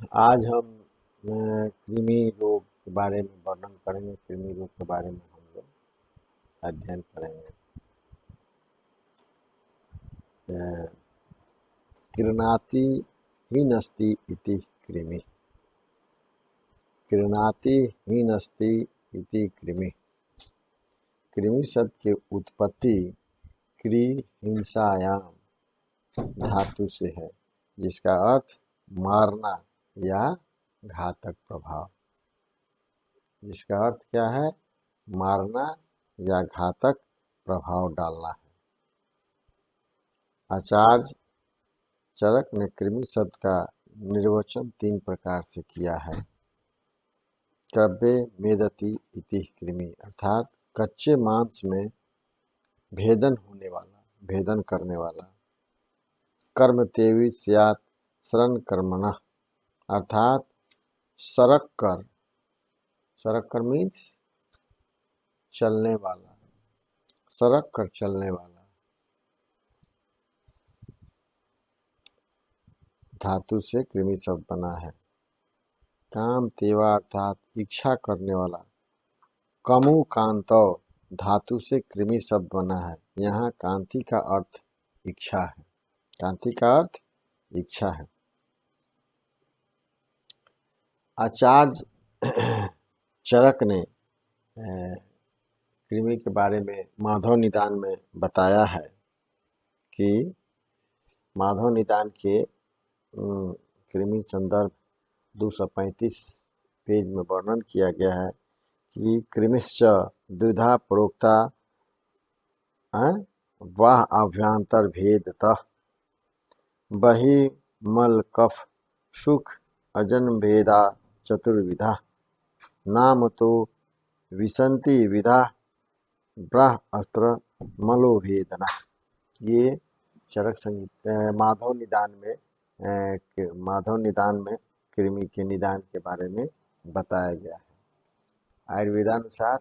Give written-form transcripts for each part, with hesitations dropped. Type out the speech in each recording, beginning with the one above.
आज हम कृमि रोग के बारे में वर्णन करेंगे। कृमि रोग के बारे में हम लोग अध्ययन करेंगे। कृणाति हीनस्ति इति कृमि। कृणाति हीनस्ति इति कृमि। कृमि शब्द की उत्पत्ति क्री हिंसायाम धातु से है, जिसका अर्थ मारना या घातक प्रभाव। जिसका अर्थ क्या है? मारना या घातक प्रभाव डालना है। आचार्य चरक ने कृमि शब्द का निर्वचन 3 प्रकार से किया है। क्रव्ये मेदति इति कृमि, अर्थात कच्चे मांस में भेदन होने वाला, भेदन करने वाला। कर्म तेवी स्यात् शरण कर्मणः, अर्थात सरक कर मीन्स चलने वाला, सरक कर चलने वाला। धातु से कृमि शब्द बना है। काम तेवा अर्थात इच्छा करने वाला। कमु कांतव धातु से कृमि शब्द बना है। यहाँ कांति का अर्थ इच्छा है। कांति का अर्थ इच्छा है। आचार्य चरक ने कृमि के बारे में माधव निदान में बताया है कि माधव निदान के कृमि संदर्भ 235 पेज में वर्णन किया गया है कि कृमिश्च द्विधा प्रोक्ता वाह अभ्यंतर भेदतः बहि मल कफ सुख अजन भेदा चतुर्विधा नाम तो विसंति विधा ब्राह अस्त्र मलो भेदना। ये चरक संगीत माधव निदान में कृमि के निदान के बारे में बताया गया है। आयुर्वेदानुसार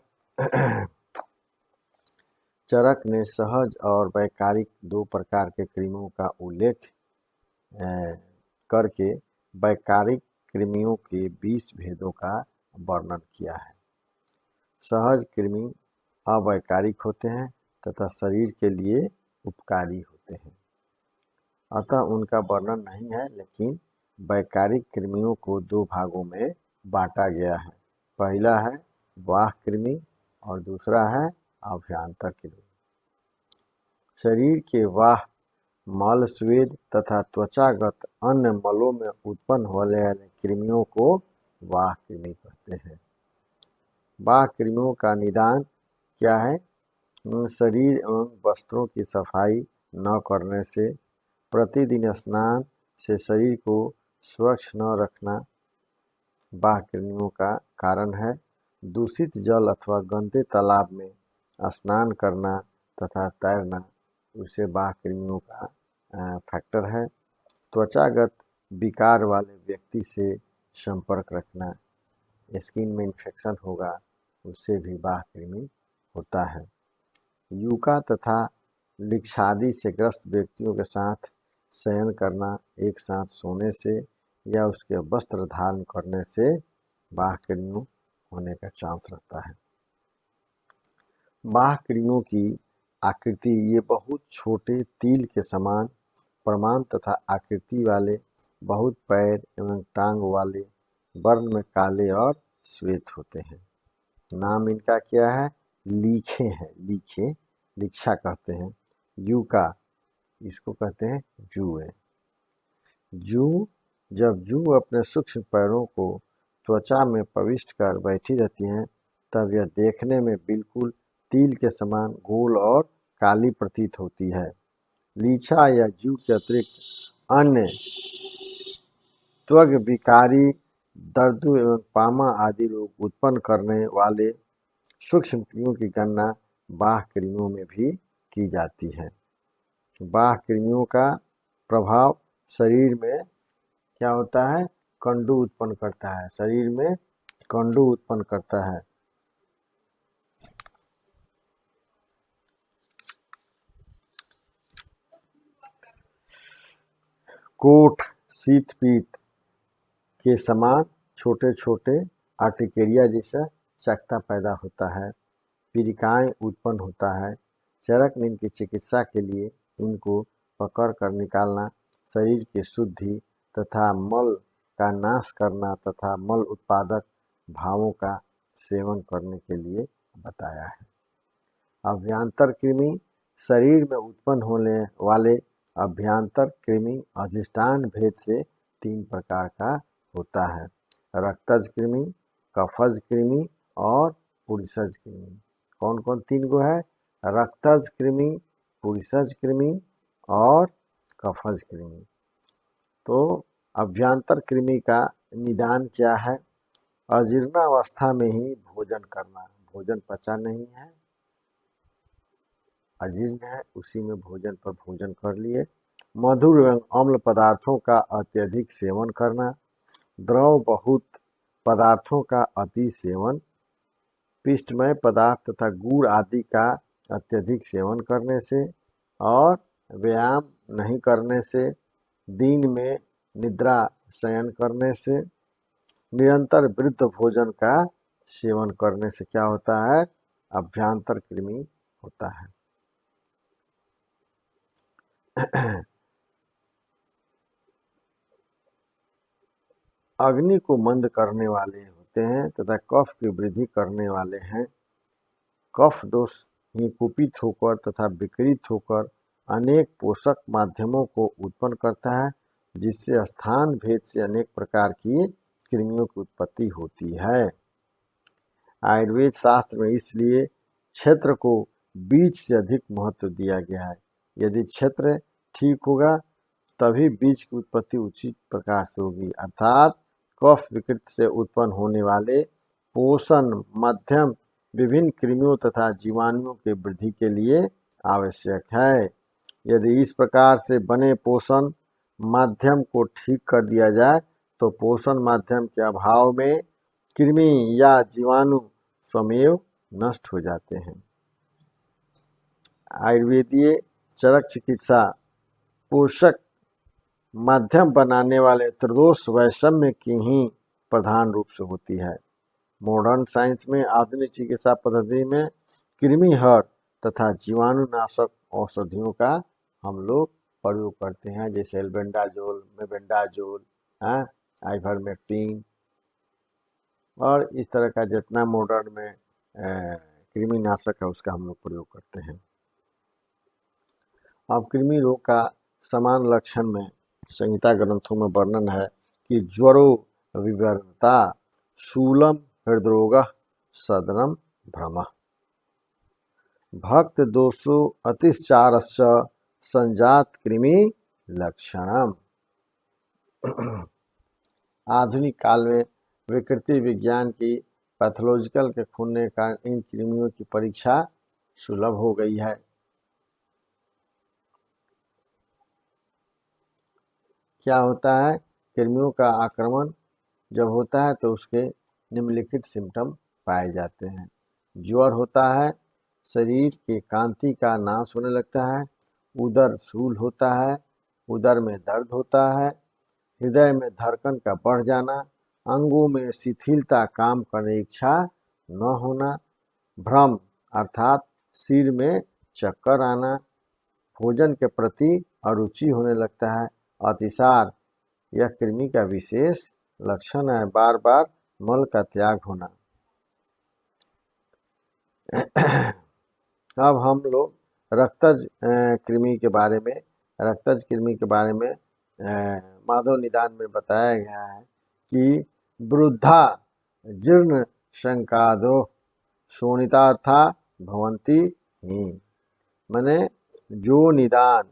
चरक ने सहज और वैकारिक 2 प्रकार के कृमियों का उल्लेख करके वैकारिक कृमियों के 20 भेदों का वर्णन किया है। सहज कृमि अवैकारिक होते हैं तथा शरीर के लिए उपकारी होते हैं, अतः उनका वर्णन नहीं है, लेकिन वैकारिक कृमियों को 2 भागों में बांटा गया है। पहला है वाह कृमि और दूसरा है अभ्यंतर कृमि। शरीर के वाह मल स्वेद तथा त्वचागत अन्य मलों में उत्पन्न होने वाले कृमियों को वाह कृमि कहते हैं। वाह कृमियों का निदान क्या है? शरीर एवं वस्त्रों की सफाई न करने से, प्रतिदिन स्नान से शरीर को स्वच्छ न रखना वाह कृमियों का कारण है। दूषित जल अथवा गंदे तालाब में स्नान करना तथा तैरना उससे वाह कृमियों का फैक्टर है। त्वचागत विकार वाले व्यक्ति से संपर्क रखना, स्किन में इन्फेक्शन होगा, उससे भी वाह कृमि होता है। यूका तथा लिक्षादि से ग्रस्त व्यक्तियों के साथ शयन करना, एक साथ सोने से या उसके वस्त्र धारण करने से वाह कृमियों होने का चांस रहता है। वाह कृमियों की आकृति ये बहुत छोटे तिल के समान प्रमाण तथा आकृति वाले, बहुत पैर एवं टांग वाले, वर्ण में काले और श्वेत होते हैं। नाम इनका क्या है? लीखे हैं। लीखे, लिक्षा कहते हैं। यूका, इसको कहते हैं जुए। जब जू अपने सूक्ष्म पैरों को त्वचा में प्रविष्ट कर बैठी रहती हैं, तब यह देखने में बिल्कुल तिल के समान गोल और काली प्रतीत होती है। लीछा या जू के अतिरिक्त अन्य त्वग विकारी, दर्दु एवं पामा आदि रोग उत्पन्न करने वाले सूक्ष्म कृमियों की गणना बाह्य कृमियों में भी की जाती है। बाह्य कृमियों का प्रभाव शरीर में क्या होता है? कंडू उत्पन्न करता है। शरीर में कंडू उत्पन्न करता है। कोठ, शीत पीत, के समान छोटे छोटे आर्टिकेरिया जैसा चकता पैदा होता है, पीड़िकाएँ उत्पन्न होता है। चरक नींद की चिकित्सा के लिए इनको पकड़ कर निकालना, शरीर की शुद्धि तथा मल का नाश करना तथा मल उत्पादक भावों का सेवन करने के लिए बताया है। अभ्यंतर कृमि शरीर में उत्पन्न होने वाले अभ्यंतर कृमि अधिष्ठान भेद से 3 प्रकार का होता है: रक्तज कृमि, कफज कृमि और पुरुषज कृमि। कौन कौन 3 गो है? रक्तज कृमि, पुरुषज कृमि और कफज कृमि। तो अभ्यंतर कृमि का निदान क्या है? अजीर्णावस्था में ही भोजन करना, भोजन पचा नहीं है, अजीर्ण है, उसी में भोजन पर भोजन कर लिए। मधुर एवं अम्ल पदार्थों का अत्यधिक सेवन करना, द्रव बहुत पदार्थों का अति सेवन, पिष्टमय पदार्थ तथा गुड़ आदि का अत्यधिक सेवन करने से और व्यायाम नहीं करने से, दिन में निद्रा शयन करने से, निरंतर वृद्ध भोजन का सेवन करने से क्या होता है? अभ्यंतर कृमि होता है। अग्नि को मंद करने वाले होते हैं तथा कफ की वृद्धि करने वाले हैं। कफ दोष ही कुपित होकर तथा विकृत होकर अनेक पोषक माध्यमों को उत्पन्न करता है, जिससे स्थान भेद से अनेक प्रकार की कृमियों की उत्पत्ति होती है। आयुर्वेद शास्त्र में इसलिए क्षेत्र को बीज से अधिक महत्व दिया गया है। यदि क्षेत्र ठीक होगा तभी बीज की उत्पत्ति उचित प्रकार से होगी, अर्थात कफ विकृत से उत्पन्न होने वाले पोषण माध्यम विभिन्न कृमियों तथा जीवाणुओं के वृद्धि के लिए आवश्यक है। यदि इस प्रकार से बने पोषण माध्यम को ठीक कर दिया जाए तो पोषण माध्यम के अभाव में कृमि या जीवाणु स्वमेव नष्ट हो जाते हैं। आयुर्वेदीय चरक चिकित्सा पोषक माध्यम बनाने वाले त्रिदोष वैषम्य की ही प्रधान रूप से होती है। मॉडर्न साइंस में आधुनिक चिकित्सा पद्धति में कृमिहर तथा जीवाणुनाशक औषधियों का हम लोग प्रयोग करते हैं, जैसे एल्बेंडाजोल, मेबेंडाजोल, आइवरमेक्टिन और इस तरह का जितना मॉडर्न में कृमिनाशक है उसका हम लोग प्रयोग करते हैं। अब कृमि रोग का समान लक्षण में संहिता ग्रंथों में वर्णन है कि ज्वरो विवर्ता शूलम हृदरोगः सदनम भ्रमः भक्त दोषो अतिचारस्य संजात कृमि लक्षणम। आधुनिक काल में विकृति विज्ञान की पैथोलॉजिकल के खुलने का इन कृमियों की परीक्षा सुलभ हो गई है। क्या होता है? कृमियों का आक्रमण जब होता है तो उसके निम्नलिखित सिम्टम पाए जाते हैं। ज्वर होता है, शरीर की कांति का नाश होने लगता है, उदर शूल होता है, उदर में दर्द होता है, हृदय में धड़कन का बढ़ जाना, अंगों में शिथिलता, काम करने की इच्छा न होना, भ्रम अर्थात सिर में चक्कर आना, भोजन के प्रति अरुचि होने लगता है, अतिसार यह कृमि का विशेष लक्षण है, बार बार मल का त्याग होना। अब हम लोग रक्तज कृमि के बारे में माधव निदान में बताया गया है कि वृद्धा जीर्ण शंकादो शोणिता था भवंती ही, माने जो निदान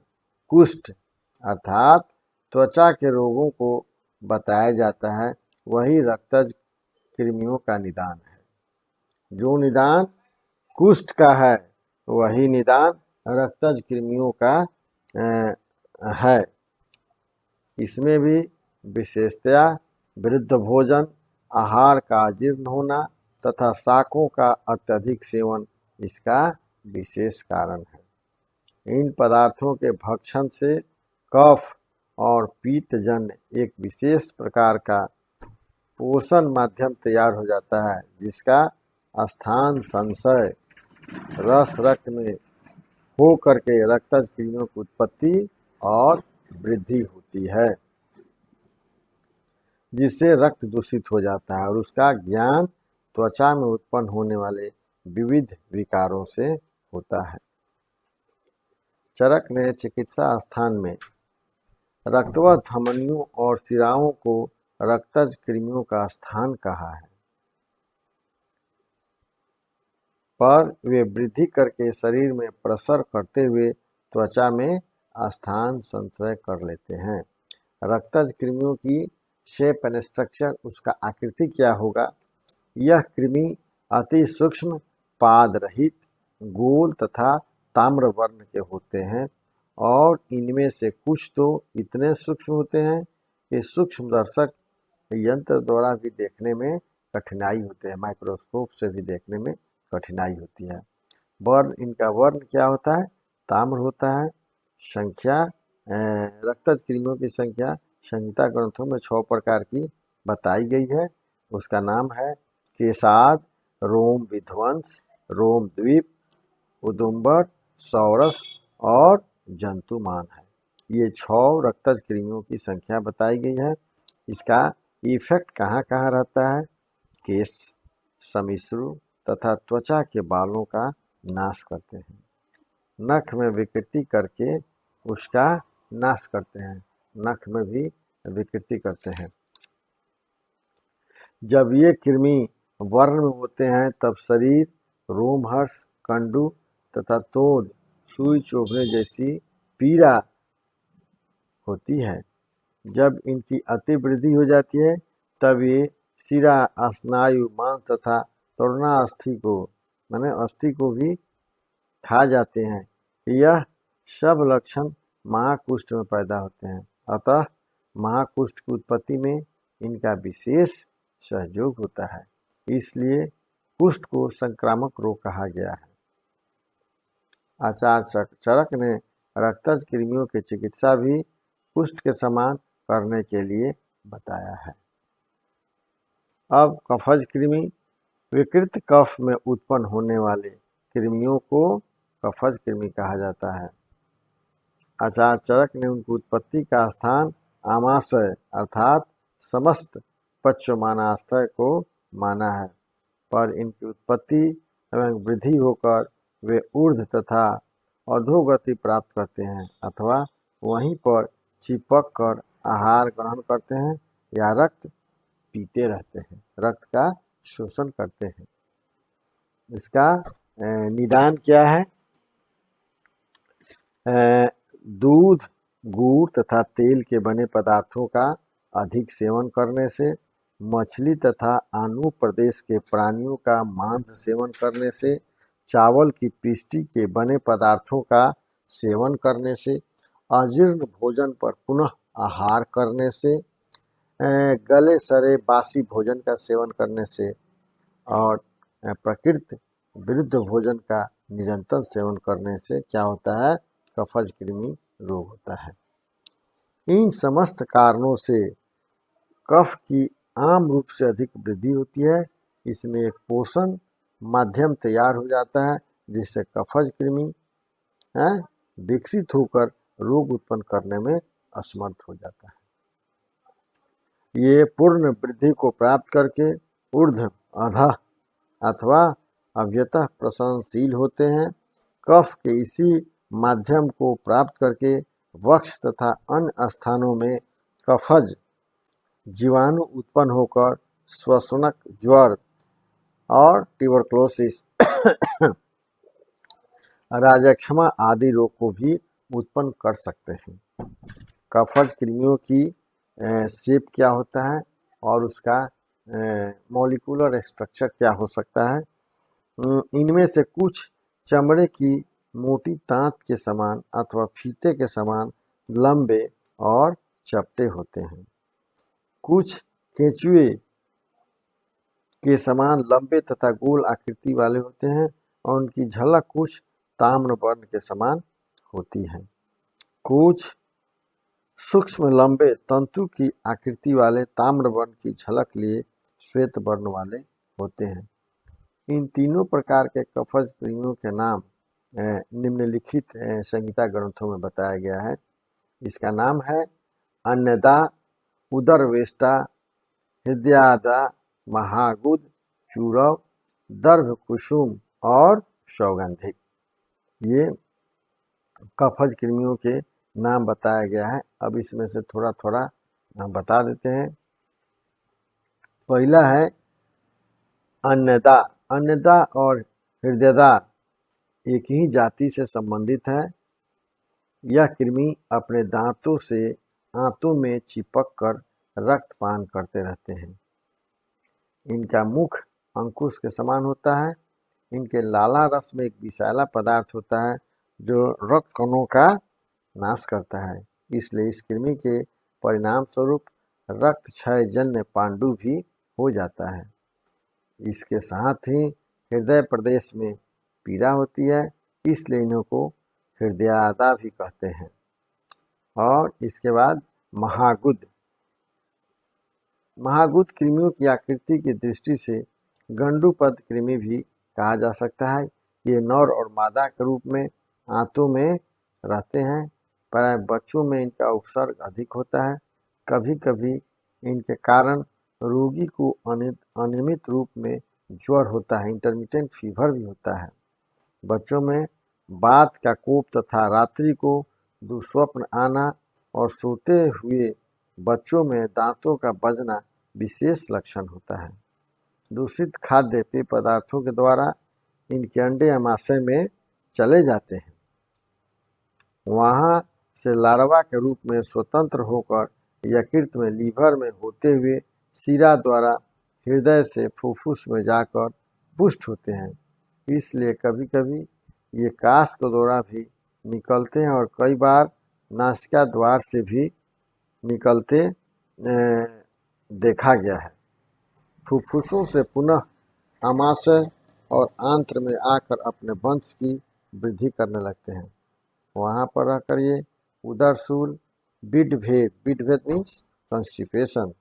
कुष्ठ अर्थात त्वचा के रोगों को बताया जाता है वही रक्तज कृमियों का निदान है। जो निदान कुष्ठ का है वही निदान रक्तज कृमियों का है। इसमें भी विशेषतया वृद्ध भोजन, आहार का अजीर्ण होना तथा शाकों का अत्यधिक सेवन इसका विशेष कारण है। इन पदार्थों के भक्षण से कफ और पीतजन्य एक विशेष प्रकार का पोषण माध्यम तैयार हो जाता है, जिसका स्थान संचय रस रक्त में हो करके रक्तज कृमियों की उत्पत्ति और वृद्धि होती है, जिससे रक्त दूषित हो जाता है और उसका ज्ञान त्वचा में उत्पन्न होने वाले विविध विकारों से होता है। चरक ने चिकित्सा स्थान में रक्तवत धमनियों और शिराओं को रक्तज कृमियों का स्थान कहा है, पर वे वृद्धि करके शरीर में प्रसर करते हुए त्वचा में स्थान संचय कर लेते हैं। रक्तज कृमियों की शेप एंड स्ट्रक्चर, उसका आकृति क्या होगा? यह कृमि अति सूक्ष्म, पाद रहित, गोल तथा ताम्र वर्ण के होते हैं और इनमें से कुछ तो इतने सूक्ष्म होते हैं कि सूक्ष्मदर्शक यंत्र द्वारा भी देखने में कठिनाई होते हैं, माइक्रोस्कोप से भी देखने में कठिनाई होती है। वर्ण, इनका वर्ण क्या होता है? ताम्र होता है। संख्या, रक्तज कृमियों की संख्या संहिता ग्रंथों में 6 प्रकार की बताई गई है। उसका नाम है केशाद, रोम विध्वंस, रोम द्वीप, उदुम्बर, सौरस और जंतुमान है। ये 6 रक्तज कृमियों की संख्या बताई गई है। इसका इफेक्ट कहाँ कहाँ रहता है? केश, समिश्रु तथा त्वचा के बालों का नाश करते हैं, नख में विकृति करके उसका नाश करते हैं, नख में भी विकृति करते हैं। जब ये कृमि वर्ण में होते हैं तब शरीर रोमहर्ष, कंडू तथा तोंद, सुई चुभने जैसी पीड़ा होती है। जब इनकी अति वृद्धि हो जाती है तब ये शिरा, स्नायु, मांस तथा तरुणास्थि को, माने अस्थि को भी खा जाते हैं। यह सब लक्षण महाकुष्ठ में पैदा होते हैं। अतः महाकुष्ठ की उत्पत्ति में इनका विशेष सहयोग होता है, इसलिए कुष्ठ को संक्रामक रोग कहा गया है। आचार्य चरक ने रक्तज कृमियों की चिकित्सा भी कुष्ठ के समान करने के लिए बताया है। अब कफज कृमि, विकृत कफ में उत्पन्न होने वाले कृमियों को कफज कृमि कहा जाता है। आचार्य चरक ने उनकी उत्पत्ति का स्थान आमाशय अर्थात समस्त पश्चमानाशय को माना है, पर इनकी उत्पत्ति एवं वृद्धि होकर वे ऊर्ध्व तथा अधोगति प्राप्त करते हैं अथवा वहीं पर चिपक कर आहार ग्रहण करते हैं या रक्त पीते रहते हैं, रक्त का शोषण करते हैं। इसका निदान क्या है? दूध, गुड़ तथा तेल के बने पदार्थों का अधिक सेवन करने से, मछली तथा आनु प्रदेश के प्राणियों का मांस सेवन करने से, चावल की पिष्टी के बने पदार्थों का सेवन करने से, अजीर्ण भोजन पर पुनः आहार करने से, गले सड़े बासी भोजन का सेवन करने से और प्रकृति विरुद्ध भोजन का निरंतर सेवन करने से क्या होता है? कफज कृमि रोग होता है। इन समस्त कारणों से कफ की आम रूप से अधिक वृद्धि होती है। इसमें एक पोषण माध्यम तैयार हो जाता है जिससे कफज कृमि विकसित होकर रोग उत्पन्न करने में असमर्थ हो जाता है। ये पूर्ण वृद्धि को प्राप्त करके ऊर्ध्व, अधः अथवा अव्यतः प्रसरणशील होते हैं। कफ के इसी माध्यम को प्राप्त करके वक्ष तथा अन्य स्थानों में कफज जीवाणु उत्पन्न होकर श्वसनक ज्वर और ट्यूबरक्लोसिस, राजक्षमा आदि रोग को भी उत्पन्न कर सकते हैं। कफज कृमियों की शेप क्या होता है और उसका मॉलिक्यूलर स्ट्रक्चर क्या हो सकता है? इनमें से कुछ चमड़े की मोटी तांत के समान अथवा फीते के समान लंबे और चपटे होते हैं। कुछ केंचुए के समान लंबे तथा गोल आकृति वाले होते हैं और उनकी झलक कुछ ताम्र वर्ण के समान होती है। कुछ सूक्ष्म लंबे तंतु की आकृति वाले ताम्र वर्ण की झलक लिए श्वेत वर्ण वाले होते हैं। इन तीनों प्रकार के कफज कृमियों के नाम निम्नलिखित संहिता ग्रंथों में बताया गया है। इसका नाम है अन्नदा, उदरवेष्टा, हृदयादा, महागुद, चूरव, दर्भ कुसुम और सौगंधिक। ये कफज कृमियों के नाम बताया गया है। अब इसमें से थोड़ा थोड़ा हम बता देते हैं। पहला है अन्नदा। अन्नदा और हृदयदा एक ही जाति से संबंधित है। यह कृमि अपने दांतों से आंतों में चिपक कर रक्तपान करते रहते हैं। इनका मुख अंकुश के समान होता है। इनके लाला रस में एक विषैला पदार्थ होता है जो रक्त कणों का नाश करता है। इसलिए इस कृमि के परिणाम स्वरूप रक्त क्षय जन्य पांडु भी हो जाता है। इसके साथ ही हृदय प्रदेश में पीड़ा होती है, इसलिए इन्हों को हृदयादा भी कहते हैं। और इसके बाद महागुद। महागुद कृमियों की आकृति की दृष्टि से गंडुपद कृमि भी कहा जा सकता है। ये नर और मादा के रूप में आंतों में रहते हैं। प्राय बच्चों में इनका उपसर्ग अधिक होता है। कभी कभी इनके कारण रोगी को अनियमित रूप में ज्वर होता है, इंटरमिटेंट फीवर भी होता है। बच्चों में बात का कोप तथा रात्रि को दुस्वप्न आना और सोते हुए बच्चों में दांतों का बजना विशेष लक्षण होता है। दूषित खाद्य पेय पदार्थों के द्वारा इनके अंडे अमाशय में चले जाते हैं। वहां से लार्वा के रूप में स्वतंत्र होकर यकृत में लीवर में होते हुए शिरा द्वारा हृदय से फुफ्फुस में जाकर पुष्ट होते हैं। इसलिए कभी कभी ये काश के द्वारा भी निकलते हैं और कई बार नासिका द्वार से भी निकलते देखा गया है। फुफ्फुसों से पुनः आमाशय और आंत्र में आकर अपने वंश की वृद्धि करने लगते हैं। वहाँ पर रहकर ये उदरशूल, बिडभेद मीन्स कॉन्स्टिपेशन,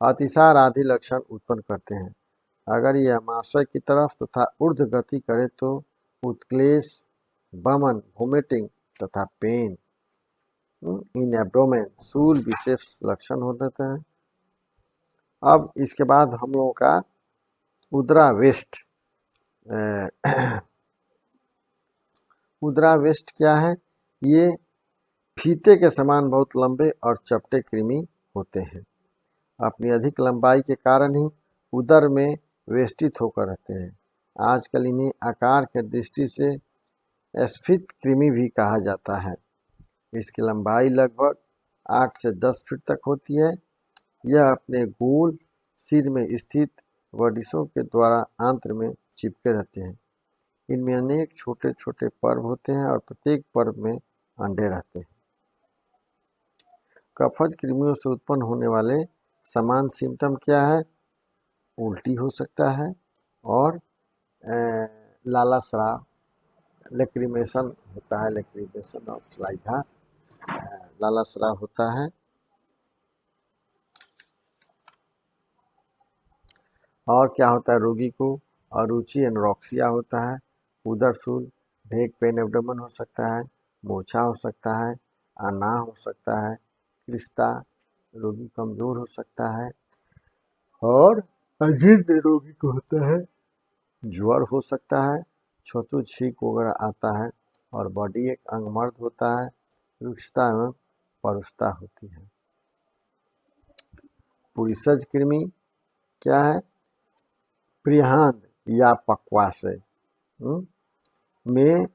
अतिसार आदि लक्षण उत्पन्न करते हैं। अगर ये आमाशय की तरफ तथा ऊर्ध्व गति करे तो उत्क्लेश, बमन, वोमिटिंग तथा पेन इन एब्डोमेन, शूल विशेष लक्षण हो जाते हैं। अब इसके बाद हम लोगों का उदरावेष्ट। उदरावेष्ट क्या है? ये फीते के समान बहुत लंबे और चपटे कृमि होते हैं। अपनी अधिक लंबाई के कारण ही उदर में वेष्टित होकर रहते हैं। आजकल इन्हें आकार के दृष्टि से स्फीत कृमि भी कहा जाता है। इसकी लंबाई लगभग 8 से 10 फीट तक होती है। यह अपने गोल सिर में स्थित वडिशों के द्वारा आंत्र में चिपके रहते हैं। इनमें अनेक छोटे छोटे पर्व होते हैं और प्रत्येक पर्व में अंडे रहते हैं। कफज कृमियों से उत्पन्न होने वाले समान सिम्टम क्या है? उल्टी हो सकता है और लालास्राव, लेक्रिमेशन होता है, लेक्रिमेशन और स्लाइधा, लालास्राव होता है। और क्या होता है? रोगी को अरुचि एनोरेक्सिया होता है, उदरशूल, भेग पेन एब्डोमेन हो सकता है, मूर्छा हो सकता है, अनाह हो सकता है, क्लिष्टता, रोगी कमजोर हो सकता है और अजीर्ण रोगी को होता है, ज्वर हो सकता है, छूत छींक वगैरह आता है और बॉडी एक अंगमर्द होता है, रुक्षता एवं परुषता होती है। पुरीसज कृमि क्या है? प्रिहांद या पक्वाशय में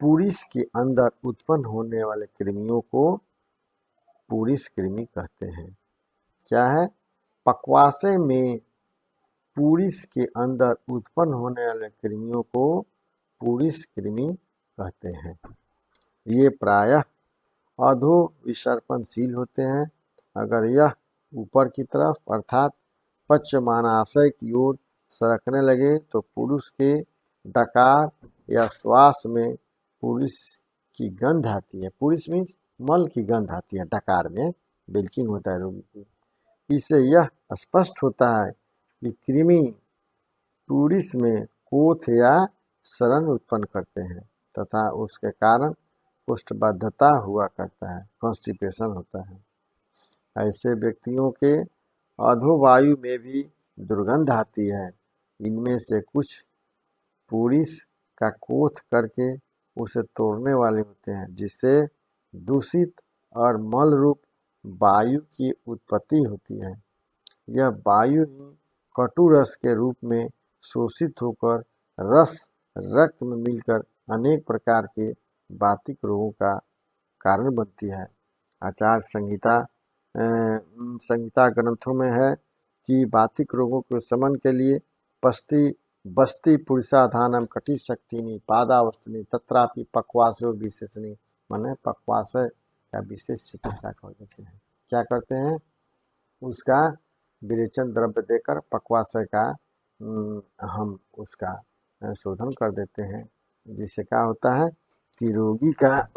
पुरीस के अंदर उत्पन्न होने वाले कृमियों को पुरीस कृमि कहते हैं। क्या है? पक्वाशय में पुरीस के अंदर उत्पन्न होने वाले कृमियों को पुरीस कृमि कहते हैं। ये प्रायः अधो विसर्पणशील होते हैं। अगर यह ऊपर की तरफ अर्थात पश्चिमाशय की ओर सरकने लगे तो पुरुष के डकार या श्वास में पुरुष की गंध आती है। पुरुष मीन्स मल की गंध आती है। डकार में बिल्चिंग होता है रोगी को। इससे यह स्पष्ट होता है कि कृमि पुरुष में कोथ या सड़न उत्पन्न करते हैं तथा उसके कारण कोष्ठबद्धता हुआ करता है, कॉन्स्टिपेशन होता है। ऐसे व्यक्तियों के अधोवायु में भी दुर्गंध आती है। इनमें से कुछ पुरुष का कोथ करके उसे तोड़ने वाले होते हैं, जिससे दूषित और मल रूप वायु की उत्पत्ति होती है। यह वायु ही कटु रस के रूप में शोषित होकर रस रक्त में मिलकर अनेक प्रकार के वातिक रोगों का कारण बनती है। आचार संहिता ग्रंथों में है कि वातिक रोगों के शमन के लिए बस्ती पुरुषाधानम कटी शक्तिनी पादावस्थनी तत्रापि पक्वासो विशेषणी, माने पक्वाशय का विशेष चिकित्सा कर देते हैं। क्या करते हैं? उसका विरेचन द्रव्य देकर पक्वाशय का हम उसका शोधन कर देते हैं, जिससे क्या होता है कि रोगी का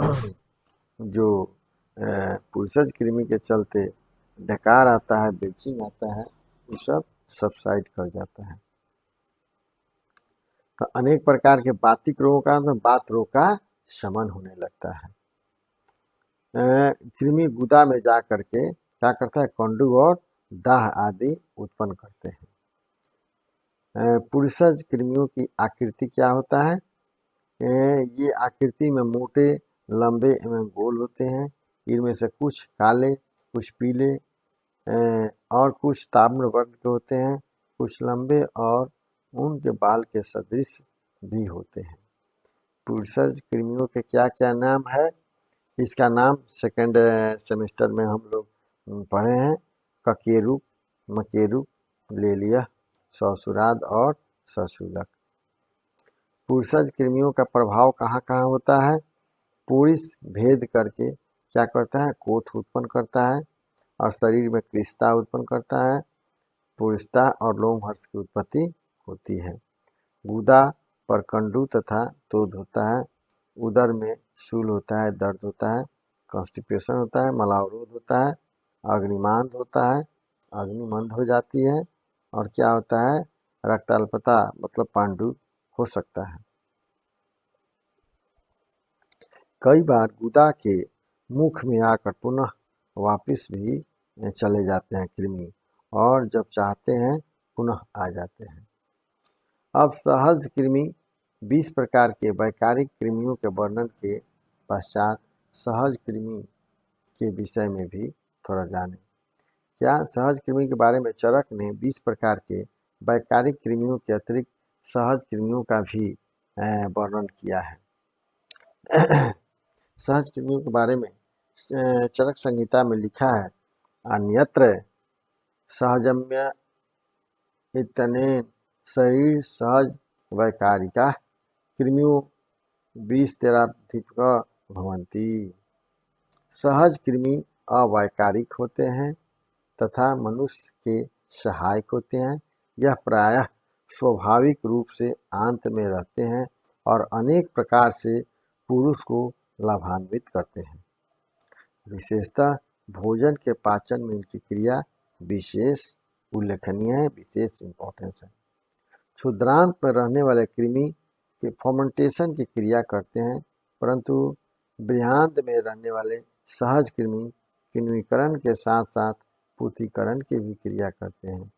जो पुरुषज कृमि के चलते डकार आता है, बेचिंग आता है, वो सब सबसाइड कर जाता है। तो अनेक प्रकार के वातिक रोगों का वात रोग का शमन होने लगता है। कृमि गुदा में जा करके क्या करता है? कंडू और दाह आदि उत्पन्न करते हैं। पुरुषज कृमियों की आकृति क्या होता है? ये आकृति में मोटे, लंबे एवं गोल होते हैं। इनमें से कुछ काले, कुछ पीले और कुछ ताम्र वर्ण के होते हैं। कुछ लंबे और उनके बाल के सदृश भी होते हैं। पुरुषज कृमियों के क्या क्या नाम है? इसका नाम सेकंड सेमेस्टर में हम लोग पढ़े हैं। ककेरू, मकेरू, लेलिया, ससुराद और सशुलक। पुरुषज कृमियों का प्रभाव कहाँ कहाँ होता है? पुरुष भेद करके क्या करता है? कोथ उत्पन्न करता है और शरीर में कृष्णता उत्पन्न करता है। पुरुषता और लोमहर्ष की उत्पत्ति होती है। गुदा पर कंडू तथा तोद होता है। उदर में शूल होता है, दर्द होता है, कॉन्स्टिपेशन होता है, मलावरोध होता है, अग्निमांद होता है, अग्निमंद हो जाती है और क्या होता है? रक्ताल्पता मतलब पांडु हो सकता है। कई बार गुदा के मुख में आकर पुनः वापस भी चले जाते हैं कृमि, और जब चाहते हैं पुनः आ जाते हैं। अब सहज कृमि 20 प्रकार के वैकारिक कृमियों के वर्णन के पश्चात सहज कृमि के विषय में भी थोड़ा जानें। क्या सहज कृमि के बारे में चरक ने 20 प्रकार के वैकारिक कृमियों के अतिरिक्त सहज कृमियों का भी वर्णन किया है। सहज कृमियों के बारे में चरक संहिता में लिखा है, अन्यत्र सहजम्य इत्यनेन शरीर सहज वैकारिका कृमियों 20-13 भवन्ति। सहज कृमि अवैकारिक होते हैं तथा मनुष्य के सहायक होते हैं। यह प्रायः स्वाभाविक रूप से आंत में रहते हैं और अनेक प्रकार से पुरुष को लाभान्वित करते हैं। विशेषतः भोजन के पाचन में इनकी क्रिया विशेष उल्लेखनीय है, विशेष इम्पोर्टेंस है। क्षुद्रांत में रहने वाले कृमि के फर्मेंटेशन की क्रिया करते हैं, परंतु बृहदान्त में रहने वाले सहज कृमि किण्वीकरण के साथ साथ पूतीकरण की भी क्रिया करते हैं।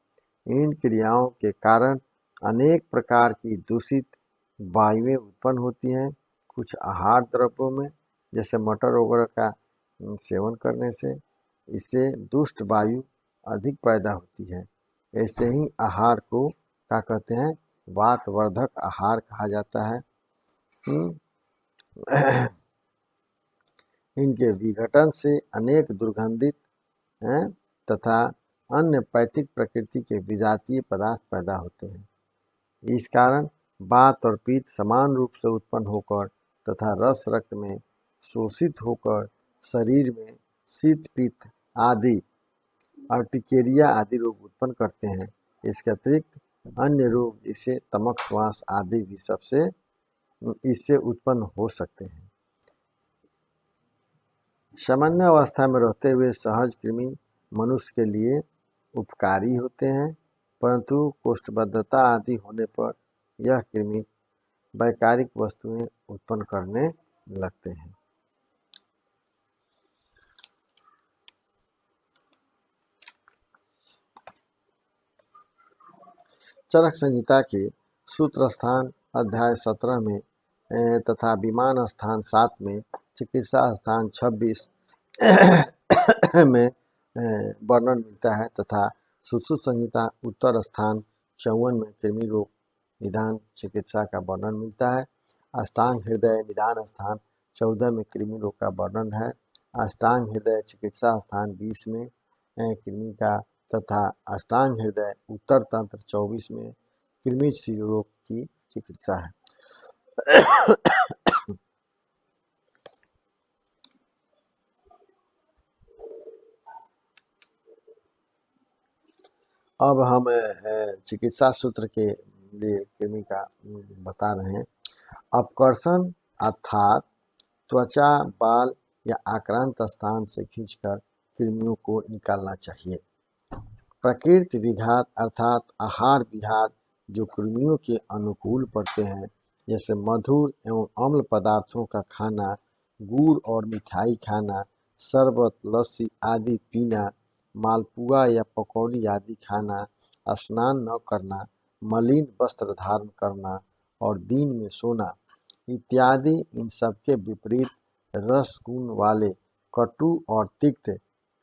इन क्रियाओं के कारण अनेक प्रकार की दूषित वायुएं उत्पन्न होती हैं। कुछ आहार द्रव्यों में, जैसे मटर वगैरह का सेवन करने से इससे दुष्ट वायु अधिक पैदा होती है। ऐसे ही आहार को क्या कहते हैं? वातवर्धक आहार कहा जाता है। इनके विघटन से अनेक दुर्गंधित तथा अन्य पैथिक प्रकृति के विजातीय पदार्थ पैदा होते हैं। इस कारण वात और पित्त समान रूप से उत्पन्न होकर तथा रस रक्त में शोषित होकर शरीर में शीत पित्त आदि अर्टिकेरिया आदि रोग उत्पन्न करते हैं। इसके अतिरिक्त अन्य रोग जैसे तमक श्वास आदि भी सबसे इससे उत्पन्न हो सकते हैं। सामान्य अवस्था में रहते हुए सहज कृमि मनुष्य के लिए उपकारी होते हैं। परंतु कोष्ठबद्धता आदि होने पर यह कृमि वैकारिक वस्तुएं उत्पन्न करने लगते हैं। चरक संहिता के सूत्र स्थान अध्याय 17 में तथा विमान स्थान 7 में, चिकित्सा स्थान 26 में वर्णन मिलता है तथा सुश्रुत संहिता उत्तर स्थान 54 में कृमि रोग निदान चिकित्सा का वर्णन मिलता है। अष्टांग हृदय निदान स्थान 14 में कृमि रोग का वर्णन है। अष्टांग हृदय चिकित्सा स्थान 20 में कृमि का तथा अष्टांग हृदय उत्तर तंत्र 24 में कृमि रोग की चिकित्सा है। अब हम चिकित्सा सूत्र के लिए कृमि का बता रहे हैं। अपकर्षण अर्थात त्वचा, बाल या आक्रांत स्थान से खींचकर कृमियों को निकालना चाहिए। प्रकृति विघात अर्थात आहार विहार जो कृमियों के अनुकूल पड़ते हैं, जैसे मधुर एवं अम्ल पदार्थों का खाना, गुड़ और मिठाई खाना, शरबत, लस्सी आदि पीना, मालपुआ या पकौड़ी आदि खाना, स्नान न करना, मलिन वस्त्र धारण करना और दिन में सोना इत्यादि इन सबके विपरीत रस गुण वाले कटु और तिक्त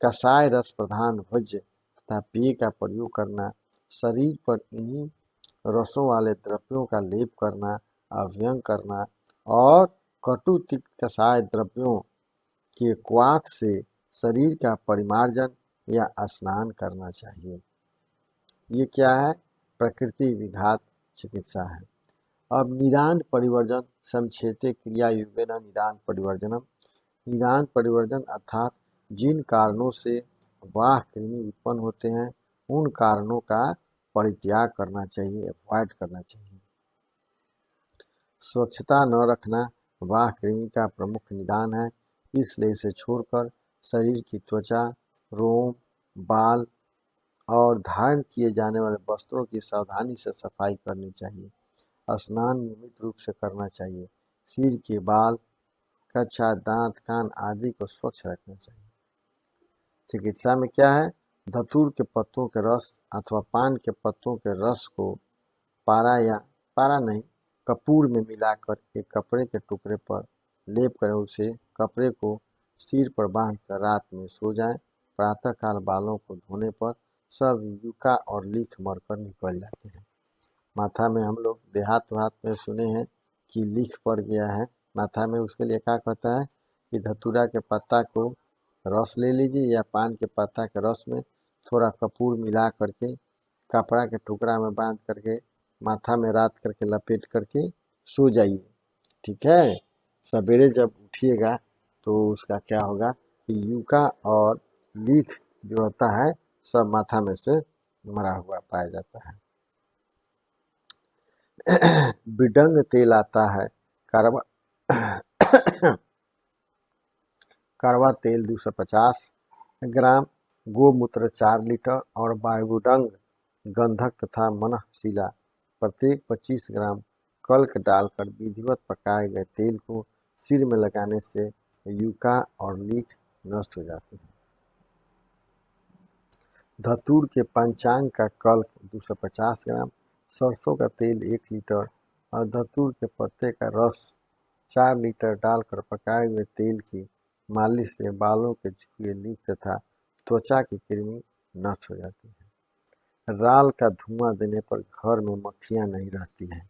कषाय रस प्रधान भोज्य तथा पेय का प्रयोग करना, शरीर पर इन्हीं रसों वाले द्रव्यों का लेप करना, अभ्यंग करना और कटु तिक्त कषाय द्रव्यों के क्वाथ से शरीर का परिमार्जन या स्नान करना चाहिए। ये क्या है? प्रकृति विघात चिकित्सा है। अब निदान परिवर्जन संक्षेपे क्रिया युगेन निदान परिवर्जनम। निदान परिवर्जन अर्थात जिन कारणों से वाह कृमि उत्पन्न होते हैं उन कारणों का परित्याग करना चाहिए, अवॉइड करना चाहिए। स्वच्छता न रखना वाह कृमि का प्रमुख निदान है, इसलिए इसे छोड़कर शरीर की त्वचा, रोम, बाल और धारण किए जाने वाले वस्त्रों की सावधानी से सफाई करनी चाहिए। स्नान नियमित रूप से करना चाहिए। सिर के बाल, कच्छा, दांत, कान आदि को स्वच्छ रखना चाहिए। चिकित्सा में क्या है? धतूर के पत्तों के रस अथवा पान के पत्तों के रस को पारा नहीं, कपूर में मिलाकर एक कपड़े के टुकड़े पर लेप कर उसे कपड़े को सिर पर बांधकर रात में सो जाएं। प्रातःकाल बालों को धोने पर सब युका और लीख मरकर निकल जाते हैं। माथा में हम लोग देहात में सुने हैं कि लीख पड़ गया है माथा में, उसके लिए क्या कहता है कि धतूरा के पत्ता को रस ले लीजिए या पान के पत्ता के रस में थोड़ा कपूर मिला करके कपड़ा के टुकड़ा में बांध करके माथा में रात करके लपेट करके सो जाइए। ठीक है, सवेरे जब उठिएगा तो उसका क्या होगा कि यूका और लीख जो होता है सब माथा में से मरा हुआ पाया जाता है। बिडंग तेल आता है, करवा तेल 250 ग्राम, गोमूत्र 4 लीटर और वायुडंग गंधक तथा मनःशिला प्रत्येक 25 ग्राम कल्क डालकर विधिवत पकाए गए तेल को सिर में लगाने से यूका और लीख नष्ट हो जाते हैं। धतूर के पंचांग का कल्क 250 ग्राम, सरसों का तेल 1 लीटर और धतूर के पत्ते का रस 4 लीटर डालकर पकाए हुए तेल की मालिश से बालों के झुर्रियों, लीख तथा त्वचा की कृमि नष्ट हो जाती है। राल का धुआं देने पर घर में मक्खियां नहीं रहती हैं।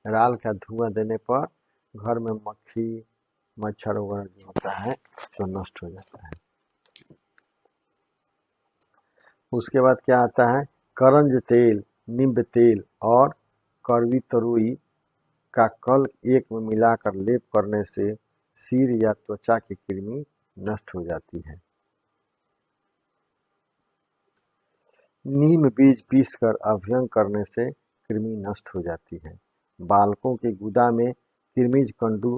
राल का धुआं देने पर घर में मक्खी मच्छर वगैरह जो होता है जो नष्ट हो जाता है। उसके बाद क्या आता है? करंज तेल, नींब तेल और करवी तरुई का कल्क एक में मिलाकर लेप करने से सिर या त्वचा की कृमि नष्ट हो जाती है। नीम बीज पीसकर अभ्यंग करने से कृमि नष्ट हो जाती है। बालकों की गुदा में कृमिज कंडू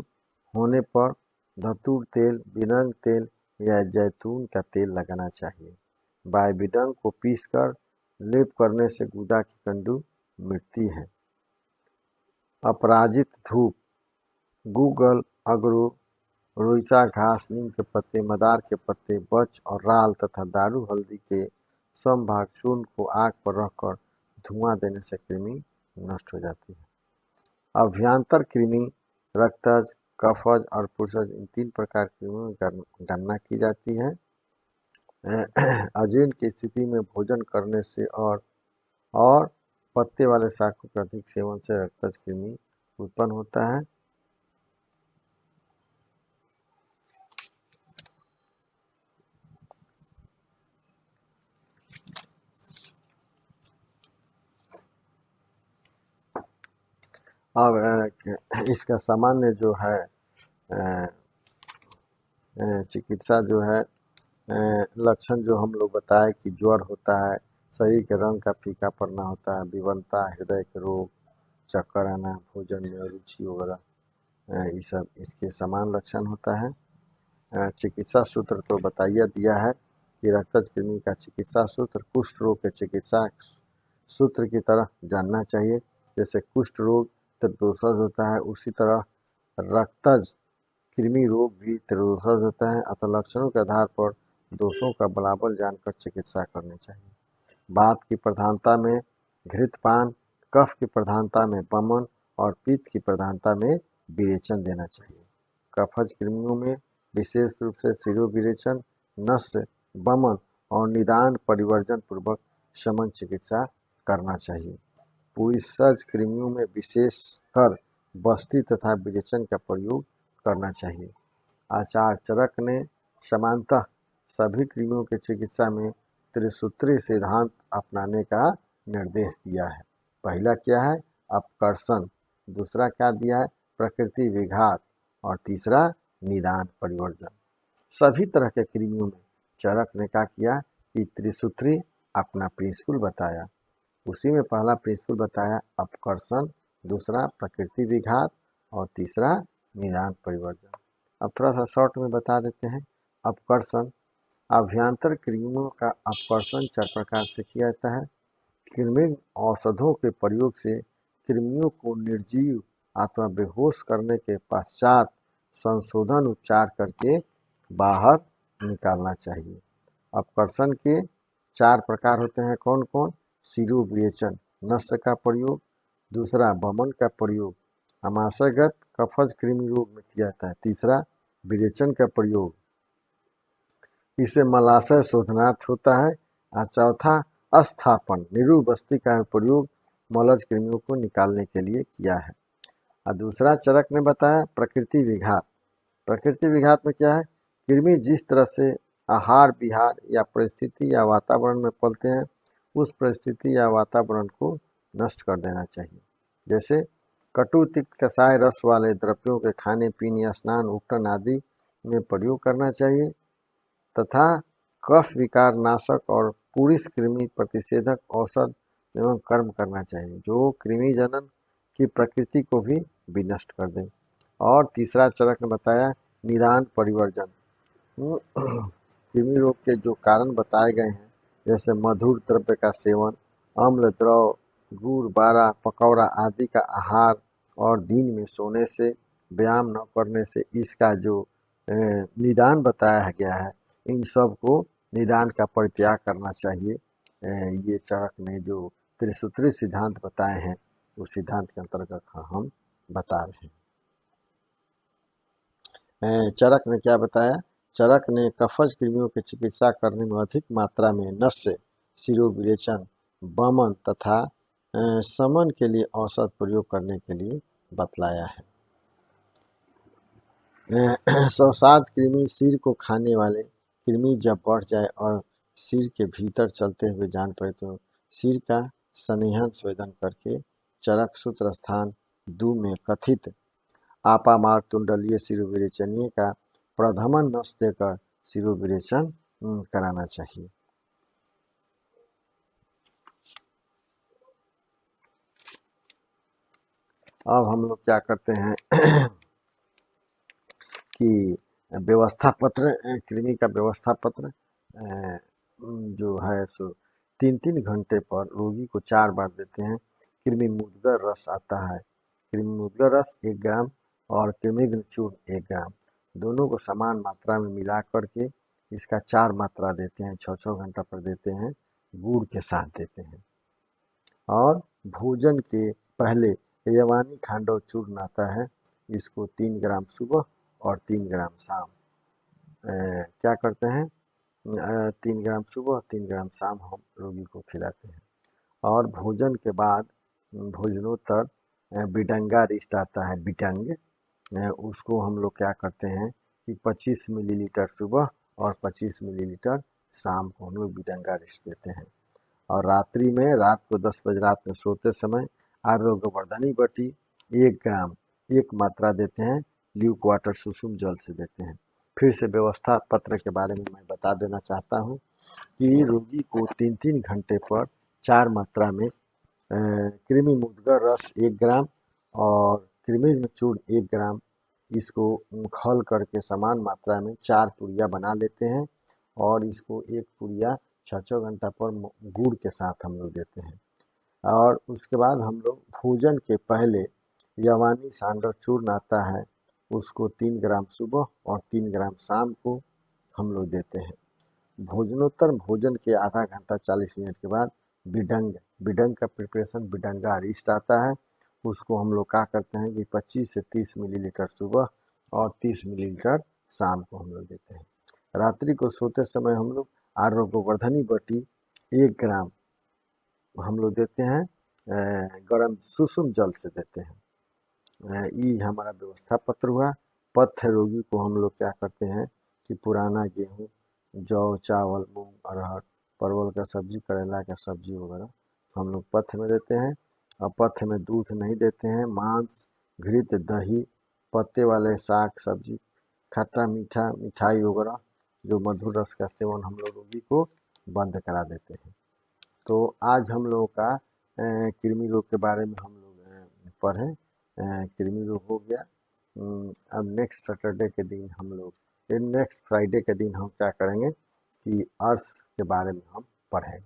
होने पर धतूर तेल, बिरंग तेल या जैतून का तेल लगाना चाहिए। बायबिडंग को पीसकर लेप करने से गुदा की कंडू मिटती है। अपराजित धूप, गूगल, अगरू, रुइचा घास, नीम के पत्ते, मदार के पत्ते, बच और राल तथा दारू हल्दी के समभाग चूर्ण को आग पर रखकर धुआं देने से कृमि नष्ट हो जाती है। अभ्यंतर कृमि, रक्तज, कफज और पुरुषज, इन 3 प्रकार की कृमियों की गणना की जाती है। अजीर्ण की स्थिति में भोजन करने से और पत्ते वाले शाकों के अधिक सेवन से रक्तज कृमि उत्पन्न होता है। अब इसका सामान्य जो है चिकित्सा जो है, लक्षण जो हम लोग बताए कि ज्वर होता है, शरीर के रंग का फीका पड़ना होता है, विवनता, हृदय के रोग, चक्कर आना, भोजन में रुचि वगैरह, ये सब इसके समान लक्षण होता है। चिकित्सा सूत्र तो बताइए दिया है कि रक्तज कृमि का चिकित्सा सूत्र कुष्ठ रोग के चिकित्सा सूत्र की तरह जानना चाहिए। जैसे कुष्ठ रोग त्रिदोषज होता है, उसी तरह रक्तज कृमि रोग भी त्रिदोषज होता है। अतः लक्षणों के आधार पर दोषों का बराबर जानकर चिकित्सा करनी चाहिए। वात की प्रधानता में घृतपान, कफ की प्रधानता में वमन और पित्त की प्रधानता में विरेचन देना चाहिए। कफज कृमियों में विशेष रूप से शिरोविरेचन, नस्य, वमन और निदान परिवर्जन पूर्वक शमन चिकित्सा करना चाहिए। पुंसज कृमियों में विशेषकर बस्ती तथा विरेचन का प्रयोग करना चाहिए। आचार्य चरक ने समानतः सभी कृमियों की चिकित्सा में त्रिसूत्री सिद्धांत अपनाने का निर्देश दिया है। पहला क्या है? अपकर्षण, दूसरा क्या दिया है? प्रकृति विघात, और तीसरा निदान परिवर्जन। सभी तरह के कृमियों में चरक ने क्या किया कि त्रिसूत्री अपना प्रिंसिपल बताया। उसी में पहला प्रिंसिपल बताया अपकर्षण, दूसरा प्रकृति विघात और तीसरा निदान परिवर्जन। अब थोड़ा सा शॉर्ट में बता देते हैं। अपकर्षण, अभ्यंतर कृमियों का अपकर्षण 4 प्रकार से किया जाता है। कृमि औषधों के प्रयोग से कृमियों को निर्जीव अथवा बेहोश करने के पश्चात संशोधन उपचार करके बाहर निकालना चाहिए। अपकर्षण के 4 प्रकार होते हैं। कौन कौन? शिरोविरेचन, नस्य का प्रयोग, दूसरा वमन का प्रयोग आमाशयगत कफज कृमि रोग में किया जाता है, तीसरा विरेचन का प्रयोग, इसे मलाशय शोधनार्थ होता है, और चौथा अस्थापन निरूबस्ती का प्रयोग मलज कृमियों को निकालने के लिए किया है। और दूसरा चरक ने बताया प्रकृति विघात। प्रकृति विघात में क्या है? कृमि जिस तरह से आहार विहार या परिस्थिति या वातावरण में पलते हैं, उस परिस्थिति या वातावरण को नष्ट कर देना चाहिए। जैसे कटु तिक्त कषाय रस वाले द्रव्यों के खाने पीने, स्नान, उपटन आदि में प्रयोग करना चाहिए, तथा कफ विकार नाशक और पुरुष कृमि प्रतिषेधक औषध एवं कर्म करना चाहिए, जो कृमि जनन की प्रकृति को भी विनष्ट कर दे। और तीसरा चरक ने बताया निदान परिवर्जन। कृमि रोग के जो कारण बताए गए हैं, जैसे मधुर द्रव्य का सेवन, अम्ल द्रव, गुड़, बारा, पकौड़ा आदि का आहार, और दिन में सोने से, व्यायाम न करने से, इसका जो निदान बताया गया है, इन सब को निदान का परित्याग करना चाहिए। ये चरक ने जो त्रिसूत्री सिद्धांत बताए हैं, उस सिद्धांत के अंतर्गत हम बता रहे हैं। चरक ने क्या बताया? चरक ने कफज कृमियों की चिकित्सा करने में अधिक मात्रा में नस्य, शिरोविरेचन, वमन तथा शमन के लिए औषध प्रयोग करने के लिए बतलाया है। शवसाद कृमि, सिर को खाने वाले कृमि जब बढ़ जाए और सिर के भीतर चलते हुए जान पड़े तो सिर का स्नेहन स्वेदन करके चरक सूत्र स्थान 2 में कथित आपामार्ग तुंडलीय शिरोविरेचनीय का प्रधमन नस देकर शिरोविरेचन कराना चाहिए। अब हम लोग क्या करते हैं कि व्यवस्था पत्र, कृमि का व्यवस्था पत्र जो है सो 3-3 घंटे पर रोगी को 4 बार देते हैं। कृमिमुद्गर रस आता है, कृमिमुद्गर रस 1 ग्राम और कृमिघ्न चूर्ण 1 ग्राम, दोनों को समान मात्रा में मिला करके इसका 4 मात्रा देते हैं, 6-6 घंटा पर देते हैं, गुड़ के साथ देते हैं। और भोजन के पहले यवानी खांडव चूर्ण आता है, इसको 3 ग्राम सुबह और 3 ग्राम शाम क्या करते हैं, 3 ग्राम सुबह 3 ग्राम शाम हम रोगी को खिलाते हैं। और भोजन के बाद भोजनोत्तर बिडंगा रिस्ट आता है, बिटंग, उसको हम लोग क्या करते हैं कि 25 मिलीलीटर सुबह और 25 मिलीलीटर शाम को हम लोग बिडंगा रिस्ट देते हैं। और रात्रि में, रात को 10 बजे रात में सोते समय आरोग्यवर्धनी बटी 1 ग्राम 1 मात्रा देते हैं, ल्यूक वाटर सुसुम जल से देते हैं। फिर से व्यवस्था पत्र के बारे में मैं बता देना चाहता हूँ कि रोगी को 3-3 घंटे पर 4 मात्रा में कृमिमुद्गर रस 1 ग्राम और कृमिघ्न चूर्ण 1 ग्राम, इसको खल करके समान मात्रा में 4 पुड़िया बना लेते हैं और इसको 1 पुड़िया 6-6 घंटा पर गुड़ के साथ हम लोग देते हैं। और उसके बाद हम लोग भोजन के पहले यवानी सांडर चूर्ण आता है, उसको 3 ग्राम सुबह और 3 ग्राम शाम को हम लोग देते हैं। भोजनोत्तर भोजन के आधा घंटा 40 मिनट के बाद बिडंग, बिडंग का प्रिपरेशन बिडंगा रिस्ट आता है, उसको हम लोग क्या करते हैं कि 25 से 30 मिलीलीटर सुबह और 30 मिलीलीटर शाम को हम लोग देते हैं। रात्रि को सोते समय हम लोग आरोग्यवर्धनी बटी 1 ग्राम हम लोग देते हैं, गर्म सुसुम जल से देते हैं। ये हमारा व्यवस्था पत्र हुआ। पथ्य रोगी को हम लोग क्या करते हैं कि पुराना गेहूँ, जौ, चावल, मूंग, अरहर, परवल का सब्जी, करेला का सब्जी वगैरह हम लोग पथ्य में देते हैं। और पथ्य में दूध नहीं देते हैं, मांस, घृत, दही, पत्ते वाले साग सब्जी, खट्टा मीठा, मिठाई वगैरह जो मधुर रस का सेवन हम लोग रोगी को बंद करा देते हैं। तो आज हम लोगों का कृमि रोग के बारे में हम लोग पढ़े। कृमि रोग हो गया। अब नेक्स्ट सैटरडे के दिन हम लोग, नेक्स्ट फ्राइडे के दिन हम क्या करेंगे कि अर्श के बारे में हम पढ़ेंगे।